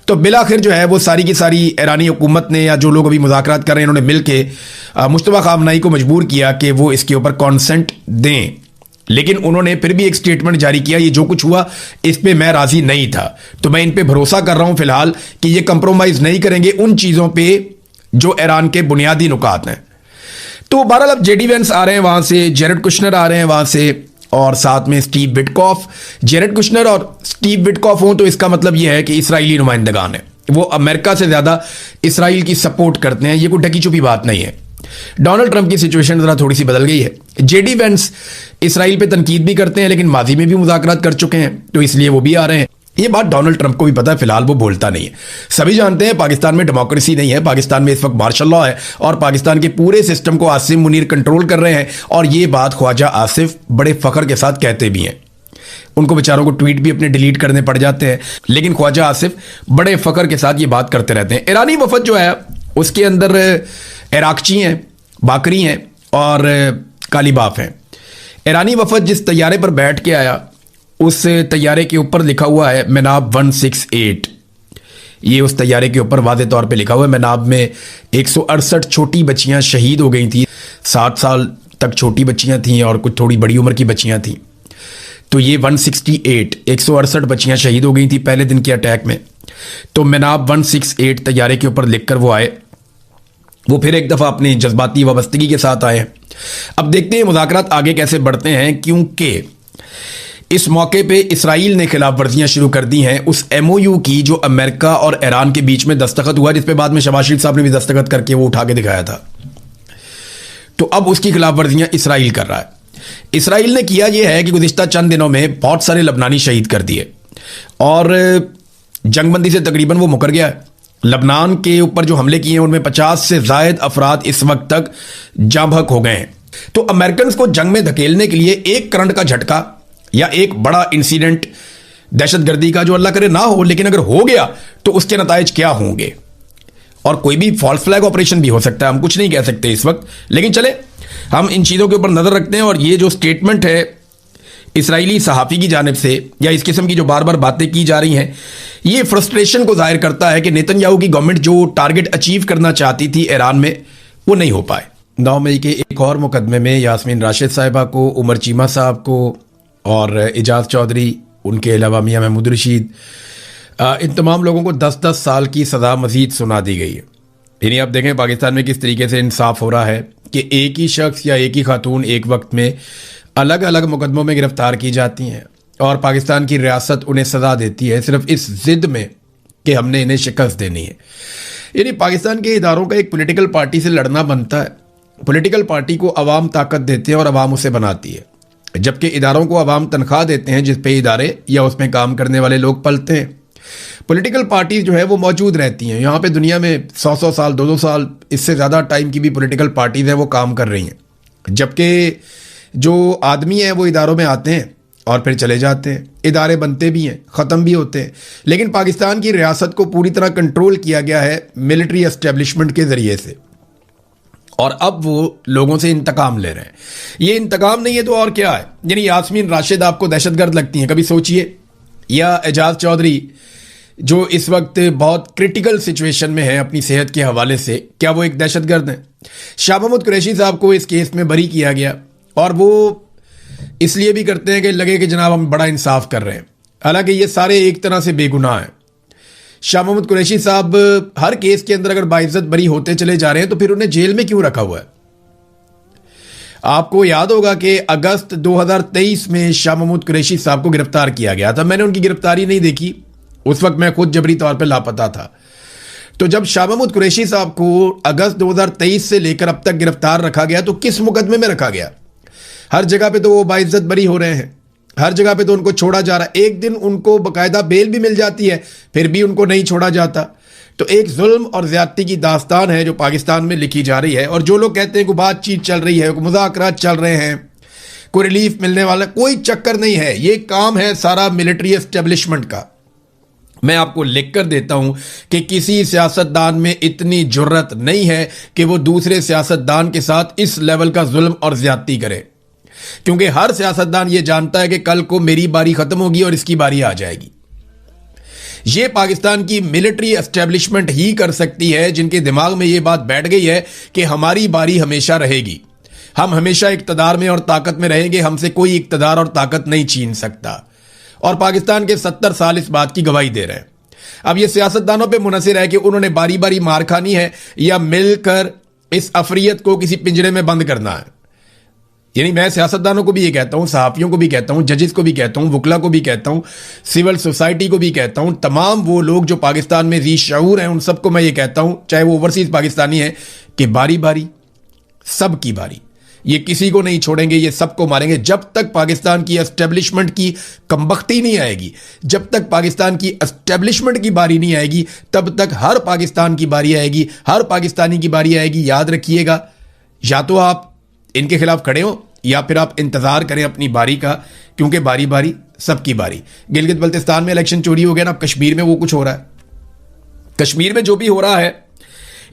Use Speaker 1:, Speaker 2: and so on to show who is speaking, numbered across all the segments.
Speaker 1: तो बिलाखिर जो है वो सारी की सारी ईरानी हुकूमत ने या जो लोग अभी मुज़ाकरात कर रहे हैं इन्होंने मिलकर मुश्तबा खामनाई को मजबूर किया कि वो इसके ऊपर कॉन्सेंट दें, लेकिन उन्होंने फिर भी एक स्टेटमेंट जारी किया, ये जो कुछ हुआ इस पे मैं राजी नहीं था। तो मैं इन पे भरोसा कर रहा हूं फिलहाल कि ये कंप्रोमाइज नहीं करेंगे उन चीजों पे जो ईरान के बुनियादी नुकात हैं। तो बहरहाल अब जेडी वेंस आ रहे हैं वहां से, जेरेड कुशनर आ रहे हैं वहां से, और साथ में स्टीव विटकॉफ। जेरेड कुशनर और स्टीव विटकॉफ हों तो इसका मतलब यह है कि इसराइली नुमाइंदगान है, वो अमेरिका से ज्यादा इसराइल की सपोर्ट करते हैं। ये कोई ढकी छुपी बात नहीं है। डोनाल्ड ट्रंप की सिचुएशन जरा थोड़ी सी बदल गई है। जेडी वेंस इसराइल पे तनकीद भी करते हैं, लेकिन माजी में भी मुज़ाकरात कर चुके हैं, तो इसलिए वो भी आ रहे हैं। ये बात डोनाल्ड ट्रंप को भी पता है, फिलहाल वो बोलता नहीं है। सभी जानते हैं पाकिस्तान में डेमोक्रेसी नहीं है, पाकिस्तान में इस वक्त मार्शल लॉ है और पाकिस्तान के पूरे सिस्टम को आसिम मुनीर कंट्रोल कर रहे हैं। और ये बात ख्वाजा आसिफ बड़े फख्र के साथ कहते भी हैं। उनको बेचारों को ट्वीट भी अपने डिलीट करने पड़ जाते हैं, लेकिन ख्वाजा आसिफ बड़े फख्र के साथ ये बात करते रहते हैं। ईरानी वफद जो है उसके अंदर इराकची हैं, बाकरी हैं और कालीबाफ हैं। ईरानी वफद जिस तैयारे पर बैठ के आया उस तैयारे के ऊपर लिखा हुआ है मैनाब 168। ये उस तैयारे के ऊपर वाज़े तौर पे लिखा हुआ है। मैनाब में 168 छोटी बच्चियां शहीद हो गई थी। 7 साल तक छोटी बच्चियां थीं और कुछ थोड़ी बड़ी उम्र की बच्चियां थीं। तो ये 168 बच्चियां शहीद हो गई थी पहले दिन के अटैक में। तो मैनाब 168 तैयारे के ऊपर लिखकर वो आए। वो फिर एक दफ़ा अपनी जज्बाती वाबस्तगी के साथ आए। अब देखते हैं मुज़ाकरात आगे कैसे बढ़ते हैं, क्योंकि इस मौके पे इसराइल ने खिलाफ वर्जियां शुरू कर दी हैं उस MOU की जो अमेरिका और ईरान के बीच में दस्तखत हुआ, जिस पे बाद में शहबाज शरीफ साहब ने भी दस्तखत करके वो उठा के दिखाया था। तो अब उसकी खिलाफ वर्जियां इसराइल कर रहा है। इसराइल ने किया यह है कि गुज़िश्ता चंद दिनों में बहुत सारे लबनानी शहीद कर दिए और जंगबंदी से तकरीबन वो मुकर गया है। लबनान के ऊपर जो हमले किए हैं उनमें 50 से ज़ायद अफराद इस वक्त तक जाँ बहक हो गए हैं। तो अमेरिकन को जंग में धकेलने के लिए एक करंट का झटका या एक बड़ा इंसिडेंट दहशतगर्दी का, जो अल्लाह करे ना हो, लेकिन अगर हो गया तो उसके नताइज क्या होंगे, और कोई भी फॉल्स फ्लैग ऑपरेशन भी हो सकता है। हम कुछ नहीं कह सकते इस वक्त, लेकिन चले हम इन चीज़ों के ऊपर नज़र रखते हैं। और ये जो स्टेटमेंट है इसराइली सहाफ़ी की जानिब से या इस किस्म की जो बार बार बातें की जा रही हैं, ये फ्रस्ट्रेशन को जाहिर करता है कि नेतन्याहू की गवर्नमेंट जो टारगेट अचीव करना चाहती थी ईरान में वो नहीं हो पाए। 9 मई के एक और मुकदमे में यास्मीन राशिद साहिबा को, उमर चीमा साहब को और एजाज चौधरी, उनके अलावा मियां महमूद रशीद, इन तमाम लोगों को 10-10 साल की सज़ा मज़ीद सुना दी गई है। यानी आप देखें पाकिस्तान में किस तरीके से इंसाफ हो रहा है कि एक ही शख्स या एक ही खातून एक वक्त में अलग अलग मुकदमों में गिरफ्तार की जाती हैं और पाकिस्तान की रियासत उन्हें सज़ा देती है सिर्फ इस जिद में कि हमने इन्हें शिकस्त देनी है। यानी पाकिस्तान के इदारों का एक पॉलिटिकल पार्टी से लड़ना बनता है। पॉलिटिकल पार्टी को अवाम ताकत देते हैं और अवाम उसे बनाती है, जबकि इदारों को अवाम तनख्वाह देते हैं जिस पे इदारे या उसमें काम करने वाले लोग पलते हैं। पॉलिटिकल पार्टी जो है वो मौजूद रहती हैं। यहाँ पे दुनिया में 100-100 साल, 200 साल, इससे ज़्यादा टाइम की भी पॉलिटिकल पार्टीज़ हैं वो काम कर रही हैं, जबकि जो आदमी हैं वो इदारों में आते हैं और फिर चले जाते हैं। इदारे बनते भी हैं, ख़त्म भी होते हैं। लेकिन पाकिस्तान की रियासत को पूरी तरह कंट्रोल किया गया है मिलिट्री एस्टेब्लिशमेंट के ज़रिए से, और अब वो लोगों से इंतकाम ले रहे हैं। ये इंतकाम नहीं है तो और क्या है। यानी यास्मीन राशिद आपको दहशतगर्द लगती हैं, कभी सोचिए, या एजाज चौधरी जो इस वक्त बहुत क्रिटिकल सिचुएशन में है अपनी सेहत के हवाले से, क्या वो एक दहशतगर्द हैं? शाह महमूद कुरैशी साहब को इस केस में बरी किया गया और वो इसलिए भी करते हैं कि लगे कि जनाब हम बड़ा इंसाफ कर रहे हैं, हालांकि ये सारे एक तरह से बेगुनाह हैं। शाह महमूद कुरैशी साहब हर केस के अंदर अगर बाइज्जत बरी होते चले जा रहे हैं तो फिर उन्हें जेल में क्यों रखा हुआ है? आपको याद होगा कि अगस्त 2023 में शाह महमूद कुरैशी साहब को गिरफ्तार किया गया था। मैंने उनकी गिरफ्तारी नहीं देखी, उस वक्त मैं खुद जबरी तौर पर लापता था। तो जब शाह महमूद कुरैशी साहब को अगस्त 2023 से लेकर अब तक गिरफ्तार रखा गया तो किस मुकदमे में रखा गया? हर जगह पे तो वो बाइज्जत बरी हो रहे हैं, हर जगह पे तो उनको छोड़ा जा रहा है। एक दिन उनको बाकायदा बेल भी मिल जाती है, फिर भी उनको नहीं छोड़ा जाता। तो एक जुल्म और ज्यादती की दास्तान है जो पाकिस्तान में लिखी जा रही है। और जो लोग कहते हैं कि बातचीत चल रही है, मुज़ाकरात चल रहे हैं, कोई रिलीफ मिलने वाला, कोई चक्कर नहीं है। ये काम है सारा मिलिट्री एस्टेब्लिशमेंट का। मैं आपको लिख कर देता हूं कि किसी सियासतदान में इतनी जुर्रत नहीं है कि वो दूसरे सियासतदान के साथ इस लेवल का जुल्म और ज्यादती करे, क्योंकि हर सियासतदान ये जानता है कि कल को मेरी बारी खत्म होगी और इसकी बारी आ जाएगी। ये पाकिस्तान की मिलिट्री एस्टेब्लिशमेंट ही कर सकती है, जिनके दिमाग में ये बात बैठ गई है कि हमारी बारी हमेशा रहेगी, हम हमेशा इक्तदार में और ताकत में रहेंगे, हमसे कोई इक्तदार और ताकत नहीं छीन सकता। और पाकिस्तान के 70 साल इस बात की गवाही दे रहे हैं। अब ये सियासतदानों पे मुनहसिर है कि उन्होंने बारी बारी मार खानी है या मिलकर इस अफरियत को किसी पिंजरे में बंद करना है। यानी मैं सियासतदानों को भी ये कहता हूं, सहाफियों को भी कहता हूं, जजेस को भी कहता हूं, वकला को भी कहता हूं, सिविल सोसाइटी को भी कहता हूं, तमाम वो लोग जो पाकिस्तान में जी शऊर हैं, उन सबको मैं ये कहता हूं, चाहे वो ओवरसीज पाकिस्तानी है, कि बारी बारी सबकी बारी, ये किसी को नहीं छोड़ेंगे, ये सबको मारेंगे। जब तक पाकिस्तान की एस्टेब्लिशमेंट की कमबख्ती नहीं आएगी, जब तक पाकिस्तान की एस्टेब्लिशमेंट की बारी नहीं आएगी, तब तक हर पाकिस्तान की बारी आएगी, हर पाकिस्तानी की बारी आएगी। याद रखिएगा, या तो आप इनके खिलाफ खड़े हो या फिर आप इंतजार करें अपनी बारी का, क्योंकि बारी बारी सबकी बारी। गिलगित बल्तिस्तान में इलेक्शन चोरी हो गया ना, अब कश्मीर में वो कुछ हो रहा है। कश्मीर में जो भी हो रहा है,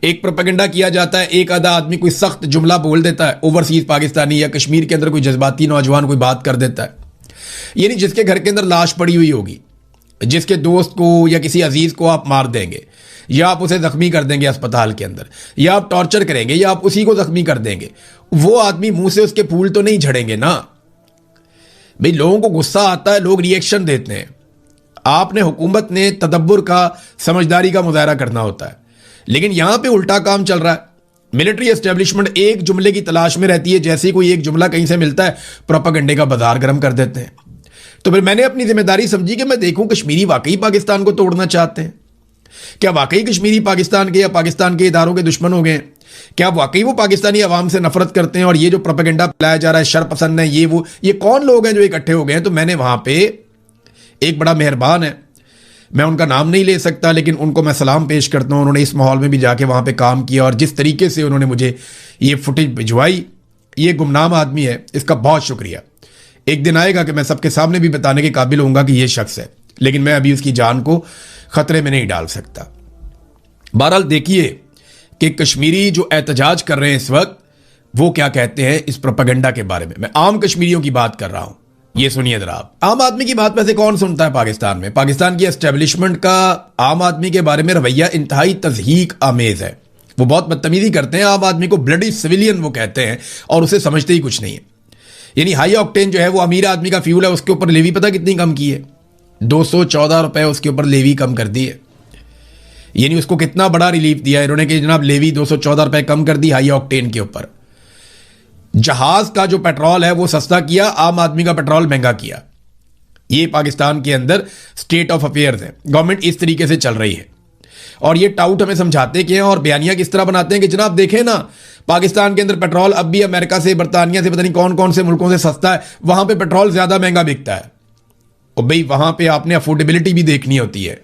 Speaker 1: एक प्रोपेगेंडा किया जाता है, एक आधा आदमी कोई सख्त जुमला बोल देता है, ओवरसीज पाकिस्तानी या कश्मीर के अंदर कोई जज्बाती नौजवान कोई बात कर देता है, यानी जिसके घर के अंदर लाश पड़ी हुई होगी, जिसके दोस्त को या किसी अजीज को आप मार देंगे, या आप उसे जख्मी कर देंगे अस्पताल के अंदर, या आप टॉर्चर करेंगे, या आप उसी को जख्मी कर देंगे, वो आदमी मुंह से उसके फूल तो नहीं झड़ेंगे ना भाई। लोगों को गुस्सा आता है, लोग रिएक्शन देते हैं। आपने, हुकूमत ने तदब्बुर का, समझदारी का मुजाहरा करना होता है, लेकिन यहां पे उल्टा काम चल रहा है। मिलिट्री एस्टेब्लिशमेंट एक जुमले की तलाश में रहती है, जैसे ही कोई एक जुमला कहीं से मिलता है, प्रोपेगेंडे का बाजार गर्म कर देते हैं। तो फिर मैंने अपनी जिम्मेदारी समझी कि मैं देखूं कश्मीरी वाकई पाकिस्तान को तोड़ना चाहते हैं, क्या वाकई कश्मीरी पाकिस्तान के या पाकिस्तान के इदारों के दुश्मन हो गए हैं, क्या वाकई वो पाकिस्तानी अवाम से नफरत करते हैं, और ये जो प्रोपेगेंडा फैलाया जा रहा है शर पसंद है, ये वो, ये कौन लोग हैं जो इकट्ठे हो गए हैं। तो मैंने वहां पे एक बड़ा मेहरबान है, मैं उनका नाम नहीं ले सकता, लेकिन उनको मैं सलाम पेश करता हूं। उन्होंने इस माहौल में भी जाके वहां पे काम किया, और जिस तरीके से उन्होंने मुझे ये फुटेज भिजवाई, ये गुमनाम आदमी है, इसका बहुत शुक्रिया। एक दिन आएगा कि मैं सबके सामने भी बताने के काबिल होऊंगा कि ये शख्स है, लेकिन मैं अभी उसकी जान को खतरे में नहीं डाल सकता। बहरहाल देखिए कि कश्मीरी जो एहतजाज कर रहे हैं इस वक्त, वो क्या कहते हैं इस प्रोपेगेंडा के बारे में। मैं आम कश्मीरियों की बात कर रहा हूं, ये सुनिए जरा आप। आम आदमी की बात वैसे कौन सुनता है पाकिस्तान में। पाकिस्तान की एस्टेब्लिशमेंट का आम आदमी के बारे में रवैया इंतहाई तज़हीक आमेज है। वो बहुत बदतमीजी करते हैं, आम आदमी को ब्लडी सिविलियन वो कहते हैं, और उसे समझते ही कुछ नहीं है। यानी हाई ऑक्टेन जो है वो अमीर आदमी का फ्यूल है, उसके ऊपर लेवी पता कितनी कम की है, 214 रुपए उसके ऊपर लेवी कम कर दी है। यानी उसको कितना बड़ा रिलीफ दिया इन्होंने कि जनाब लेवी 214 रुपए कम कर दी हाई ऑक्टेन के ऊपर। जहाज का जो पेट्रोल है वो सस्ता किया, आम आदमी का पेट्रोल महंगा किया। ये पाकिस्तान के अंदर स्टेट ऑफ अफेयर्स है, गवर्नमेंट इस तरीके से चल रही है। और ये टाउट हमें समझाते कि हैं और बयानियां किस तरह बनाते हैं कि जनाब देखें ना, पाकिस्तान के अंदर पेट्रोल अब भी अमेरिका से, बरतानिया से, पता नहीं कौन कौन से मुल्कों से सस्ता है, वहां पे पेट्रोल ज्यादा महंगा बिकता है। और भाई वहां पे आपने अफोर्डेबिलिटी भी देखनी होती है।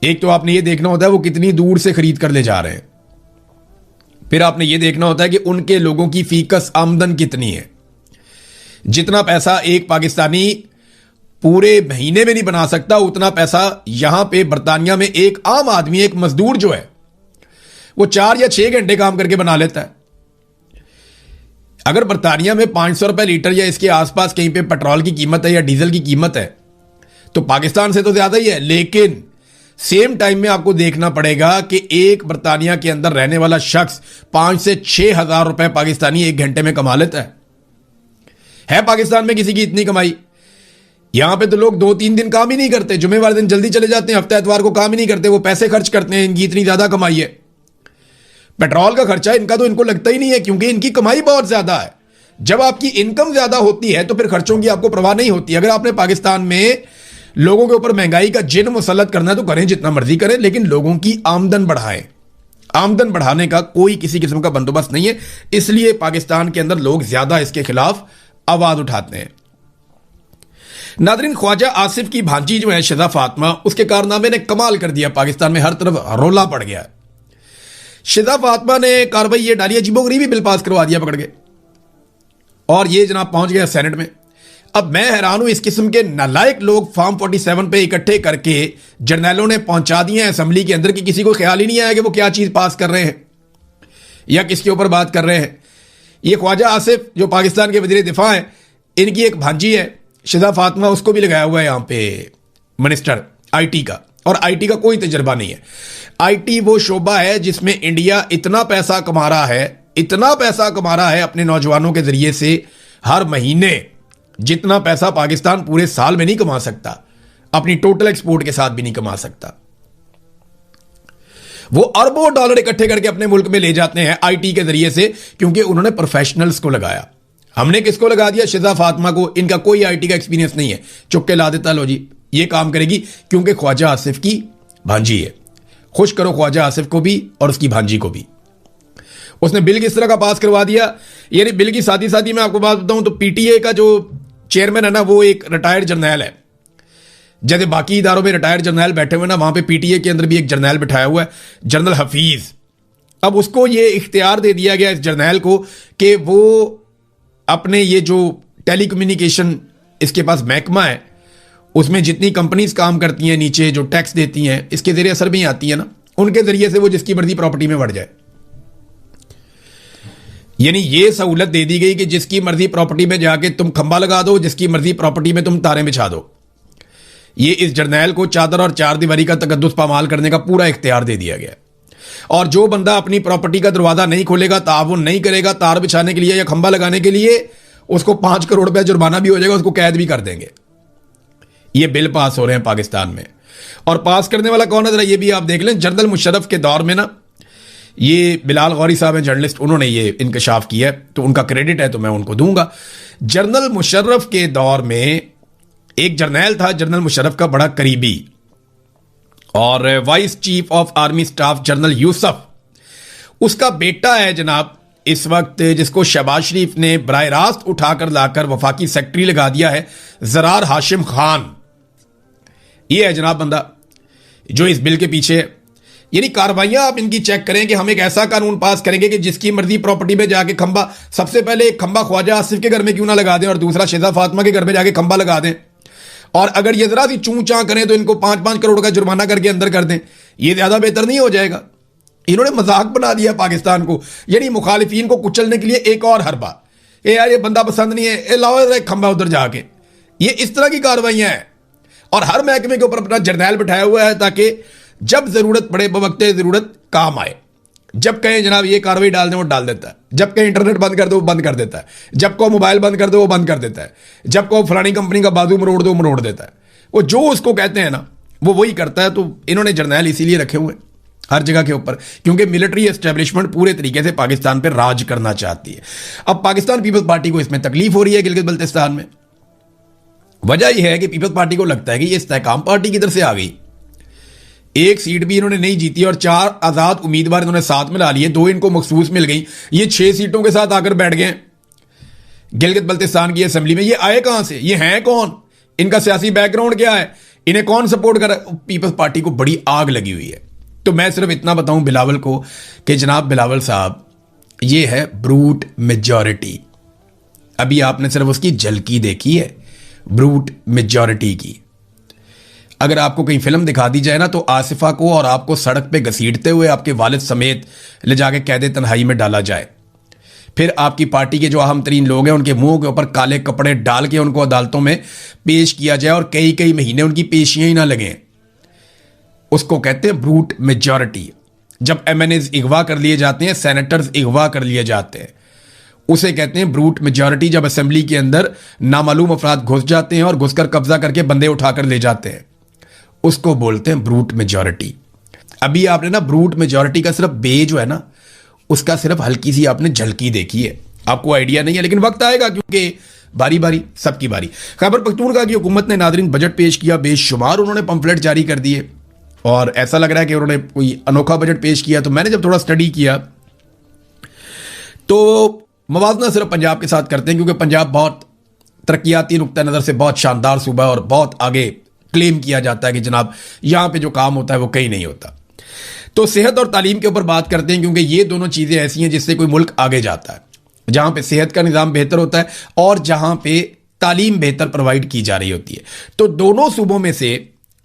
Speaker 1: एक तो आपने ये देखना होता है वो कितनी दूर से खरीद कर ले जा रहे हैं, फिर आपने ये देखना होता है कि उनके लोगों की फीकस आमदन कितनी है। जितना पैसा एक पाकिस्तानी पूरे महीने में नहीं बना सकता, उतना पैसा यहां पे बरतानिया में एक आम आदमी, एक मजदूर जो है वो 4 या 6 घंटे काम करके बना लेता है। अगर बरतानिया में 500 रुपए लीटर या इसके आसपास कहीं पे पेट्रोल की कीमत है या डीजल की कीमत है, तो पाकिस्तान से तो ज्यादा ही है। लेकिन सेम टाइम में आपको देखना पड़ेगा कि एक बरतानिया के अंदर रहने वाला शख्स 5 से 6 हजार रुपए पाकिस्तानी एक घंटे में कमा लेता है पाकिस्तान में किसी की इतनी कमाई? यहां पे तो लोग 2-3 दिन काम ही नहीं करते, जुमे वाले दिन जल्दी चले जाते हैं, हफ्ते एतवार को काम ही नहीं करते, वो पैसे खर्च करते हैं, इनकी इतनी ज्यादा कमाई है। पेट्रोल का खर्चा इनका तो इनको लगता ही नहीं है, क्योंकि इनकी कमाई बहुत ज्यादा है। जब आपकी इनकम ज्यादा होती है तो फिर खर्चों की आपको परवाह नहीं होती। अगर आपने पाकिस्तान में लोगों के ऊपर महंगाई का जिन मुसल्लत करना है तो करें, जितना मर्जी करें, लेकिन लोगों की आमदन बढ़ाएं। आमदन बढ़ाने का कोई किसी किस्म का बंदोबस्त नहीं है, इसलिए पाकिस्तान के अंदर लोग ज्यादा इसके खिलाफ आवाज उठाते हैं। नादरीन, ख्वाजा आसिफ की भांजी जो है शिजा फातिमा, उसके कारनामे ने कमाल कर दिया। पाकिस्तान में हर तरफ रोला पड़ गया। शिजा फातिमा ने कार्रवाई ये डाली, अजीबोगरीबी बिल पास करवा दिया पकड़ के, और ये जनाब पहुंच गया सेनेट में। अब मैं हैरान हूं, इस किस्म के नालायक लोग फॉर्म 47 पे इकट्ठे करके जर्नैलों ने पहुंचा दिए हैं असेंबली के अंदर कि किसी को ख्याल ही नहीं आया कि वो क्या चीज पास कर रहे हैं या किसके ऊपर बात कर रहे हैं। ये ख्वाजा आसिफ जो पाकिस्तान के वजीर दिफा हैं, इनकी एक भांजी है शिजा फातिमा, उसको भी लगाया हुआ है यहां पे मिनिस्टर। आईटी का, और आईटी का कोई तजर्बा नहीं है। आईटी वो शोबा है जिसमें इंडिया इतना पैसा कमा रहा है, इतना पैसा कमा रहा है अपने नौजवानों के जरिए से हर महीने, जितना पैसा पाकिस्तान पूरे साल में नहीं कमा सकता, अपनी टोटल एक्सपोर्ट के साथ भी नहीं कमा सकता। वो अरबों डॉलर इकट्ठे करके अपने मुल्क में ले जाते हैं आईटी के जरिए से, क्योंकि उन्होंने प्रोफेशनल्स को लगाया। हमने किसको लगा दिया? शिजा फातिमा को। इनका कोई आईटी का एक्सपीरियंस नहीं है, चुप के ला देता, लो जी ये काम करेगी, क्योंकि ख्वाजा आसिफ की भांजी है। खुश करो ख्वाजा आसिफ को भी और उसकी भांजी को भी। उसने बिल किस तरह का पास करवा दिया, यानी बिल की साथ ही मैं आपको बात बताऊं तो पीटीए का जो चेयरमैन है ना, वो एक रिटायर्ड जर्नैल है। जैसे बाकी इदारों में रिटायर्ड जर्नैल बैठे हुए ना, वहां पे पीटीए के अंदर भी एक जर्नैल बिठाया हुआ है, जनरल हफीज। अब उसको ये इख्तियार दे दिया गया इस जर्नैल को कि वो अपने ये जो टेलीकम्युनिकेशन इसके पास महकमा है, उसमें जितनी कंपनीज काम करती हैं नीचे, जो टैक्स देती हैं, इसके जरिए असर भी आती है ना, उनके जरिए से वो जिसकी मर्जी प्रॉपर्टी में बढ़ जाए। यानी ये सहूलत दे दी गई कि जिसकी मर्जी प्रॉपर्टी में जाके तुम खंबा लगा दो, जिसकी मर्जी प्रॉपर्टी में तुम तारे बिछा दो। ये इस जर्नैल को चादर और चार दीवारी का तकद्दुस पामाल करने का पूरा इख्तियार दे दिया गया। और जो बंदा अपनी प्रॉपर्टी का दरवाजा नहीं खोलेगा, ताउन नहीं करेगा तार बिछाने के लिए या खंबा लगाने के लिए, उसको 5 करोड़ रुपया जुर्माना भी हो जाएगा, उसको कैद भी कर देंगे। ये बिल पास हो रहे हैं पाकिस्तान में, और पास करने वाला कौन है जरा ये भी आप देख लें। जनरल मुशर्रफ के दौर में ना, ये बिलाल गौरी साहब हैं जर्नलिस्ट, उन्होंने ये इंकशाफ किया है, तो उनका क्रेडिट है तो मैं उनको दूंगा। जनरल मुशर्रफ के दौर में एक जर्नैल था, जनरल मुशर्रफ का बड़ा करीबी, और vice chief of army staff general Yusuf, उसका बेटा है जनाब इस वक्त, जिसको शहबाज शरीफ ने बराह रास्त उठाकर लाकर वफाकी सेक्रेटरी लगा दिया है, जरार हाशिम खान। ये है जनाब बंदा जो इस बिल के पीछे है। यानी कार्रवाइयां आप इनकी चेक करें कि हम एक ऐसा कानून पास करेंगे कि जिसकी मर्जी प्रॉपर्टी में जाके खंबा, सबसे पहले एक खंबा ख्वाजा आसिफ के घर में क्यों ना लगा दें, और दूसरा शिजा फातिमा के घर में जाके खंबा लगा दें, और अगर ये जरा सी चूं चां करें तो इनको 5-5 करोड़ का जुर्माना करके अंदर कर दें। ये ज्यादा बेहतर नहीं हो जाएगा? इन्होंने मजाक बना दिया पाकिस्तान को, यानी मुखालिफिन को कुचलने के लिए एक और हरबा। यार ये बंदा पसंद नहीं है, लाओ एक खंबा उधर जाके। ये इस तरह की कार्रवाइयां हैं, और हर महकमे के ऊपर अपना जर्नैल बिठाया हुआ है ताकि जब जरूरत पड़े बवक्ते जरूरत काम आए। जब कहें जनाब ये कार्रवाई डाल दें वो डाल देता है, जब कहें इंटरनेट बंद कर दो वो बंद कर देता है, जब को मोबाइल बंद कर दो वो बंद कर देता है, जब को फलानी कंपनी का बाजू मरोड़ दो मरोड़ देता है। वो जो उसको कहते हैं ना वो वही करता है। तो इन्होंने जर्नैल इसीलिए रखे हुए हर जगह के ऊपर, क्योंकि मिलिट्री एस्टेब्लिशमेंट पूरे तरीके से पाकिस्तान पर राज करना चाहती है। अब पाकिस्तान पीपल्स पार्टी को इसमें तकलीफ हो रही है गिलगित बल्तिस्तान में। वजह यह है कि पीपल्स पार्टी को लगता है कि ये इस्तेहकाम पार्टी की तरफ से आ गई, एक सीट भी इन्होंने नहीं जीती और 4 आजाद उम्मीदवार इन्होंने साथ में ला लिए, 2 इनको मखसूस मिल गई, ये 6 सीटों के साथ आकर बैठ गए गिलगित बल्तिस्तान की असेंबली में। ये आए कहां से, ये हैं कौन, इनका सियासी बैकग्राउंड क्या है, इन्हें कौन सपोर्ट कर रहा है? पीपल्स पार्टी को बड़ी आग लगी हुई है। तो मैं सिर्फ इतना बताऊं बिलावल को कि जनाब बिलावल साहब, ये है ब्रूट मेजॉरिटी। अभी आपने सिर्फ उसकी झलकी देखी है, ब्रूट मेजॉरिटी की। अगर आपको कहीं फिल्म दिखा दी जाए ना, तो आसिफा को और आपको सड़क पे घसीटते हुए आपके वालिद समेत ले जाके कैदे तन्हाई में डाला जाए, फिर आपकी पार्टी के जो अहम तरीन लोग हैं उनके मुंह के ऊपर काले कपड़े डाल के उनको अदालतों में पेश किया जाए और कई कई महीने उनकी पेशियां ही ना लगें, उसको कहते हैं ब्रूट मेजॉरिटी। जब एमएनएज अगवा कर लिए जाते हैं, सेनेटर्स अगवा कर लिए जाते हैं, उसे कहते हैं ब्रूट मेजॉरिटी। जब असेंबली के अंदर नामालूम अफराद घुस जाते हैं और घुसकर कब्जा करके बंदे उठाकर ले जाते हैं, उसको बोलते हैं ब्रूट मेजॉरिटी। अभी आपने ना ब्रूट मेजॉरिटी का सिर्फ बे जो है ना, उसका सिर्फ हल्की सी आपने झलकी देखी है, आपको आइडिया नहीं है, लेकिन वक्त आएगा क्योंकि बारी बारी सबकी बारी। खैबर पख्तूनख्वा की हुकूमत ने नादरीन बजट पेश किया, बेशुमार उन्होंने पंफलेट जारी कर दिए और ऐसा लग रहा है कि उन्होंने कोई अनोखा बजट पेश किया। तो मैंने जब थोड़ा स्टडी किया तो मवाजना सिर्फ पंजाब के साथ करते हैं, क्योंकि पंजाब बहुत तरक्याती नुक्ता नज़र से बहुत शानदार सूबा और बहुत आगे क्लेम किया जाता है कि जनाब यहां पे जो काम होता है वो कहीं नहीं होता। तो सेहत और तालीम के ऊपर बात करते हैं, क्योंकि ये दोनों चीज़ें ऐसी हैं जिससे कोई मुल्क आगे जाता है, जहां पे सेहत का निज़ाम बेहतर होता है और जहां पे तालीम बेहतर प्रोवाइड की जा रही होती है। तो दोनों सूबों में से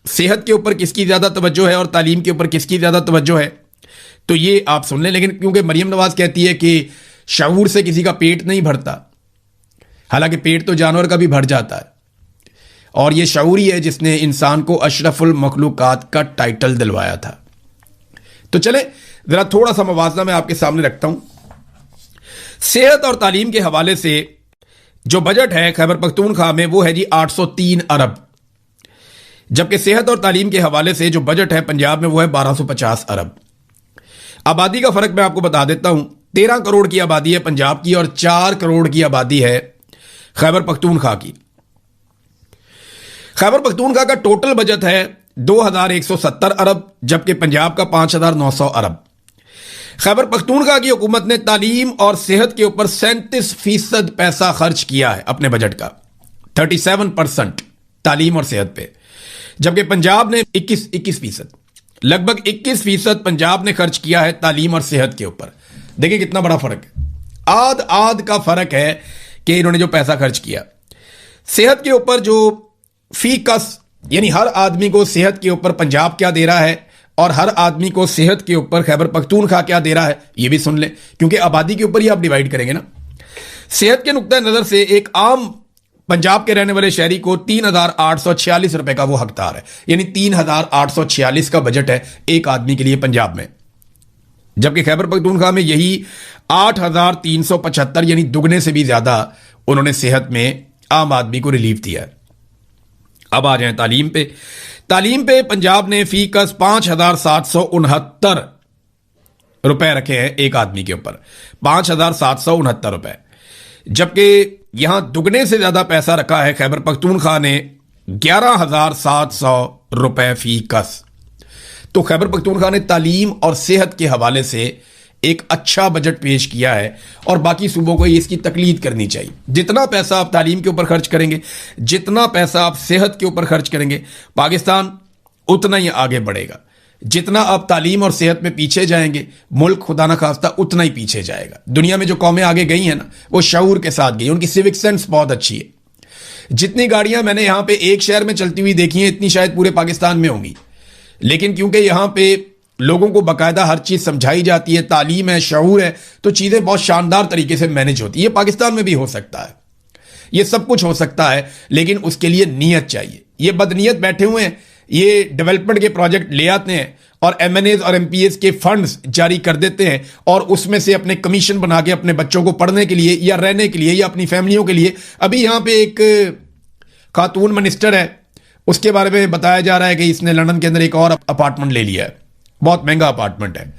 Speaker 1: सेहत के ऊपर किसकी ज़्यादा तवज्जो है और तालीम के ऊपर किसकी ज़्यादा तवज्जो है, तो ये आप सुन लें। लेकिन क्योंकि मरियम नवाज कहती है कि शऊर से किसी का पेट नहीं भरता, हालांकि पेट तो जानवर का भी भर जाता है। और ये शऊर ही है जिसने इंसान को अशरफुल मखलूकात का टाइटल दिलवाया था। तो चले जरा थोड़ा सा मवाजना मैं आपके सामने रखता हूं। सेहत और तालीम के हवाले से जो बजट है खैबर पख्तूनख्वा में वो है जी 803 अरब, जबकि सेहत और तालीम के हवाले से जो बजट है पंजाब में वो है 1250 अरब। आबादी का फर्क मैं आपको बता देता हूं। 13 करोड़ की आबादी है पंजाब की और 4 करोड़ की आबादी है खैबर पख्तूनख्वा की। खैबर पख्तूनख्वा का टोटल बजट है 2170 अरब, जबकि पंजाब का 5900 अरब। खैबर पख्तूनख्वा की हुकूमत ने तालीम और सेहत के ऊपर 37% पैसा खर्च किया है अपने बजट का, 37% तालीम और सेहत पे, जबकि पंजाब ने 21%, लगभग 21% पंजाब ने खर्च किया है तालीम और सेहत के ऊपर। देखिए कितना बड़ा फर्क है, आध आध का फर्क है कि इन्होंने जो पैसा खर्च किया। सेहत के ऊपर जो फी कस यानी हर आदमी को सेहत के ऊपर पंजाब क्या दे रहा है और हर आदमी को सेहत के ऊपर खैबर पख्तूनख्वा क्या दे रहा है ये भी सुन लें, क्योंकि आबादी के ऊपर ही आप डिवाइड करेंगे ना। सेहत के नुक्ता नजर से एक आम पंजाब के रहने वाले शहरी को 3846 रुपए का वो हकदार है, यानी 3846 का बजट है एक आदमी के लिए पंजाब में, जबकि खैबर पख्तूनख्वा में यही 8375 यानी दुगने से भी ज्यादा उन्होंने सेहत में आम आदमी को रिलीफ दिया है। अब आ जाए तालीम पे। तालीम पे पंजाब ने फी कस 5769 रुपए रखे हैं एक आदमी के ऊपर, 5769 रुपए, जबकि यहां दुगने से ज्यादा पैसा रखा है खैबर पख्तूनख्वा ने 11700 रुपए फी कस। तो खैबर पख्तूनख्वा ने तालीम और सेहत के हवाले से एक अच्छा बजट पेश किया है और बाकी सूबों को इसकी तकलीद करनी चाहिए। जितना पैसा आप तालीम के ऊपर खर्च करेंगे, जितना पैसा आप सेहत के ऊपर खर्च करेंगे, पाकिस्तान उतना ही आगे बढ़ेगा। जितना आप तालीम और सेहत में पीछे जाएंगे, मुल्क खुदा ना खास्ता उतना ही पीछे जाएगा। दुनिया में जो कौमें आगे गई हैं ना, वो शऊर के साथ गई, उनकी सिविक सेंस बहुत अच्छी है। जितनी गाड़ियां मैंने यहां पे एक शहर में चलती हुई देखी हैं, इतनी शायद पूरे पाकिस्तान में होंगी, लेकिन क्योंकि यहां पे लोगों को बाकायदा हर चीज समझाई जाती है, तालीम है, शऊर है, तो चीजें बहुत शानदार तरीके से मैनेज होती है। ये पाकिस्तान में भी हो सकता है, ये सब कुछ हो सकता है, लेकिन उसके लिए नीयत चाहिए। ये बदनीयत बैठे हुए हैं, ये डेवलपमेंट के प्रोजेक्ट ले आते हैं और एमएनएज और एमपीएस के फंड्स जारी कर देते हैं और उसमें से अपने कमीशन बना के अपने बच्चों को पढ़ने के लिए या रहने के लिए या अपनी फैमिलियों के लिए। अभी यहां पे एक खातून मिनिस्टर है, उसके बारे में बताया जा रहा है कि इसने लंदन के अंदर एक और अपार्टमेंट ले लिया है, बहुत महंगा अपार्टमेंट है।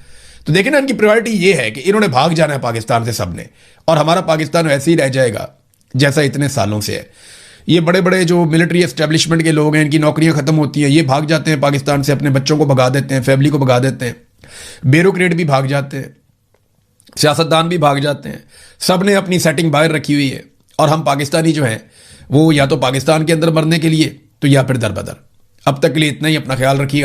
Speaker 1: तो देखिए ना, इनकी प्रायोरिटी ये है कि इन्होंने भाग जाना है पाकिस्तान से सबने, और हमारा पाकिस्तान वैसे ही रह जाएगा जैसा इतने सालों से है। ये बड़े बड़े जो मिलिट्री एस्टेब्लिशमेंट के लोग हैं, इनकी नौकरियां खत्म होती हैं, ये भाग जाते हैं पाकिस्तान से, अपने बच्चों को भगा देते हैं, फैमिली को भगा देते हैं, ब्यूरोक्रेट भी भाग जाते हैं, सियासतदान भी भाग जाते हैं, सब ने अपनी सेटिंग बाहर रखी हुई है। और हम पाकिस्तानी जो हैं वो या तो पाकिस्तान के अंदर मरने के लिए तो या फिर दर बदर। अब तक के लिए इतना ही, अपना ख्याल रखिए।